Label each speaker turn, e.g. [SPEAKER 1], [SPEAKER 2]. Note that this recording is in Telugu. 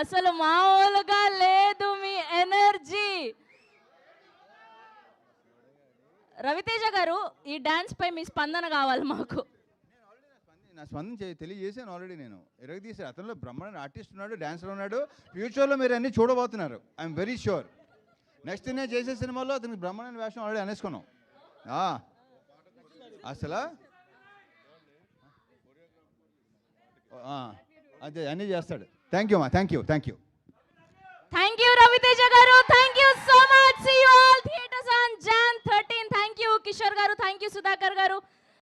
[SPEAKER 1] అసలు మామూలుగా లేదు మీ ఎనర్జీ. రవితేజ గారు, ఈ డాన్స్ పై మీ స్పందన కావాలి మాకు.
[SPEAKER 2] నా స్పందన తెలియజేసాను ఆల్రెడీ. నేను ఎరగదీసాను. అతనిలో బ్రహ్మాండ ఆర్టిస్ట్ ఉన్నాడు, డాన్సర్ ఉన్నాడు. ఫ్యూచర్లో మీరు అన్నీ చూడబోతున్నారు. I'm very sure. నెక్స్ట్ నేను చేసే సినిమాలో అతనికి బ్రహ్మాండ వేషం ఆల్రెడీ అనేసుకున్నాం. అసలు అదే అన్నీ చేస్తాడు. థ్యాంక్ యూ అమ్మా. Thank you.
[SPEAKER 1] Thank you Raviteja garu. Thank you so much. See you all theatres on Jan 13. Thank you Kishore garu. Thank you Sudhakar గారు.